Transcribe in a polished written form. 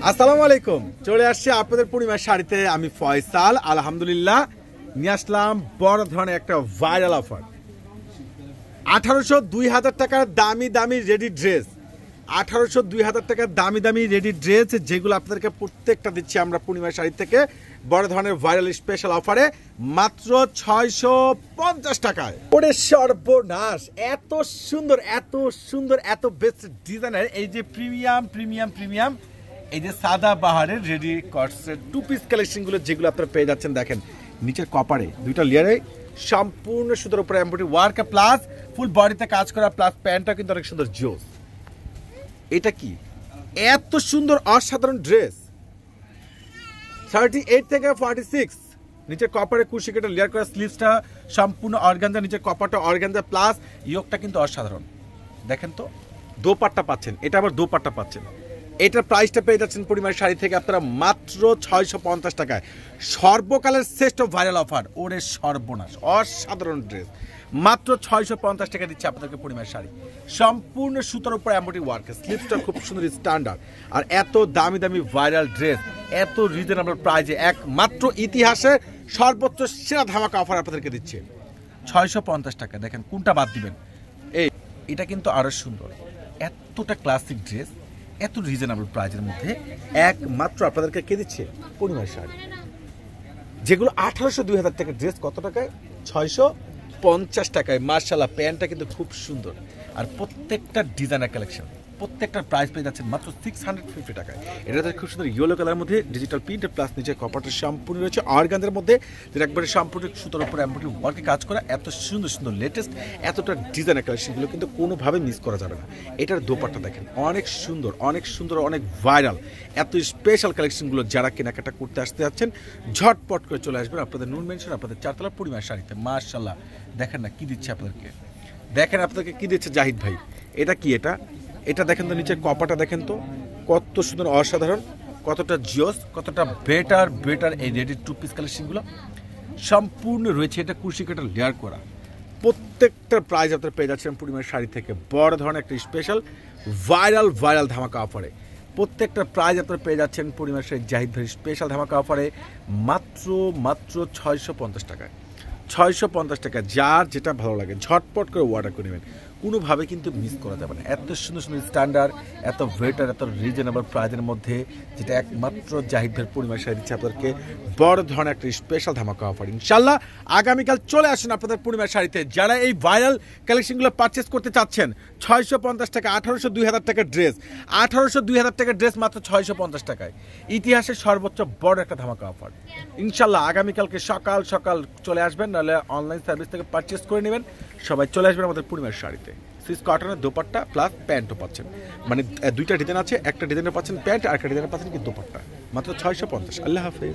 আসসালামু আলাইকুম, চলে আসছি আপনাদের পূর্ণিমার শাড়িতে। আমি ফয়সাল, আলহামদুলিল্লাহ নিয়ে আসলাম বড় ধরনের একটা ভাইরাল অফার। 1800-2000 টাকার দামি দামি রেডি ড্রেস, 1800-2000 টাকার দামি দামি রেডি ড্রেস, যেগুলো আপনাদেরকে প্রত্যেকটা দিচ্ছি আমরা পূর্ণিমার শাড়ি থেকে বড় ধরনের ভাইরাল স্পেশাল অফারে মাত্র 650 টাকায়। ওরে সর্বনাশ, এত সুন্দর এত সুন্দর এত বেস্ট ডিজাইনের এই যে প্রিমিয়াম প্রিমিয়াম প্রিমিয়াম এই যে সাদা বাহারের রেডি কটসের টু পিস কালেকশনগুলো যেগুলো আপনারা পেয়ে যাচ্ছেন। দেখেন নিচের কপারে দুইটা লেয়ারে সম্পূর্ণ সুন্দর উপরে এমব্রয়ডারি ওয়ার্ক প্লাস ফুল বডিতে কাজ করা, প্লাস প্যান্টটা কিন্তু অনেক সুন্দর জোস। এটা কি এত সুন্দর অসাধারণ ড্রেস, 38 থেকে 46 নিচের কপারে কুশি কেটে লেয়ার করা, স্লিভসটা সম্পূর্ণ অর্গানজা, নিচের কপারটা অর্গানজা প্লাস ইয়োগটা কিন্তু অসাধারণ। দেখেন তো দোপাট্টা পাচ্ছেন, এটা আবার দোপাট্টা পাচ্ছেন। এটার প্রাইসটা পেয়ে যাচ্ছেন পূর্ণিমার শাড়ি থেকে আপনারা মাত্র 650 টাকায়। সর্বকালের শ্রেষ্ঠ ভাইরাল অফার। ওরে সর্বনাশ, অসাধারণ ড্রেস মাত্র 650 টাকা দিচ্ছে আপনাদেরকে পূর্ণিমার শাড়ি। সম্পূর্ণ সুতার উপর এমব্রয়ডারি ওয়ার্ক, স্লিভসটা খুব সুন্দর স্ট্যান্ডার্ড, আর এত দামি দামি ভাইরাল ড্রেস এত রিজনেবল প্রাইজে একমাত্র ইতিহাসে সর্বোচ্চ সেরা ধামাকা অফার আপনাদেরকে দিচ্ছে 650 টাকা। দেখেন কোনটা বাদ দিবেন। এটা কিন্তু আরো সুন্দর, এতটা ক্লাসিক ড্রেস এত রিজনেবল প্রাইজের মধ্যে একমাত্র আপনাদেরকে কে দিচ্ছে পূর্ণিমার শাড়ি, যেগুলো 1800-2000 টাকার ড্রেস কত টাকায়? 650 টাকায়। মার্শাল্লাহ, প্যান্টটা কিন্তু খুব সুন্দর, আর প্রত্যেকটা ডিজাইনার কালেকশন, প্রত্যেকটার প্রাইস পেয়ে যাচ্ছেন মাত্র 650 টাকায়। এটাতে খুব সুন্দর ইয়েলো কালার মধ্যে ডিজিটাল প্রিন্ট প্লাস নিচে কপারটা সম্পূর্ণ রয়েছে অর্গানজার মধ্যে, যেটা একবারে সম্পূর্ণ সুতোর উপর এমব্রয়ডারি ওয়ার্কে কাজ করা। এত সুন্দর সুন্দর লেটেস্ট এতটা ডিজাইনার কালেকশনগুলো কিন্তু কোনোভাবে মিস করা যাবে না। এটার দোপাট্টা দেখেন অনেক সুন্দর অনেক সুন্দর অনেক ভাইরাল। এত স্পেশাল কালেকশনগুলো যারা কেনাকাটা করতে আসতে যাচ্ছেন ঝটপট করে চলে আসবেন আপনাদের নুন মেনশন, আপনাদের চারতলা পূর্ণিমার শাড়িতে। মাশাআল্লাহ, দেখেন না কি দিচ্ছে আপনাদেরকে, দেখেন আপনাদেরকে কি দিচ্ছে জাহিদ ভাই। এটা কি এটা দেখেন তো, নিচের কপাটা দেখেন তো কত সুন্দর অসাধারণ, কতটা জিওস, কতটা বেটার এই রেডি টু পিস কালেকশনগুলো সম্পূর্ণ রয়েছে। এটা কুশি কাটার লেয়ার করা, প্রত্যেকটা প্রাইস আপনারা পেয়ে যাচ্ছেন পূর্ণিমার শাড়ি থেকে বড় ধরনের একটা স্পেশাল ভাইরাল ধামাকা অফারে। প্রত্যেকটা প্রাইস আপনারা পেয়ে যাচ্ছেন পূর্ণিমার শাড়ি জাহিদ ভাই স্পেশাল ধামাকা অফারে মাত্র 650 টাকায়। 650 টাকা, যার যেটা ভালো লাগে ঝটপট করে অর্ডার করে নেবেন, কোনোভাবে কিন্তু মিস করা যাবে না। এত সুন্দর সুন্দর স্ট্যান্ডার্ড এত বেটার এত রিজনেবল প্রাইজের মধ্যে, যেটা একমাত্র জাহিদ ভাইয়ের পূর্ণিমার শাড়ি দিচ্ছে আপনাদেরকে বড় ধরনের একটা স্পেশাল ধামাকা অফার। ইনশাল্লাহ আগামীকাল চলে আসুন আপনাদের পূর্ণিমার শাড়িতে। যারা এই ভাইরাল কালেকশনগুলো পারচেস করতে চাচ্ছেন, 650 টাকা, 1800-2000 টাকার ড্রেস, 1800-2000 টাকার ড্রেস মাত্র 650 টাকায়। ইতিহাসের সর্বোচ্চ বড় একটা ধামাকা অফার। ইনশাল্লাহ আগামীকালকে সকাল সকাল চলে আসবেন, নাহলে অনলাইন সার্ভিস থেকে পারচেস করে নেবেন। সবাই চলে আসবেন আমাদের পূর্ণিমার শাড়িতে। সুইস কটনের দোপাট্টা প্লাস প্যান্টও পাচ্ছেন, মানে দুইটা ডিজাইন আছে, একটা ডিজাইনে পাচ্ছেন প্যান্ট আর একটা ডিজাইনে পাচ্ছেন কি দোপাট্টা, মাত্র 650। আল্লাহ হাফেজ।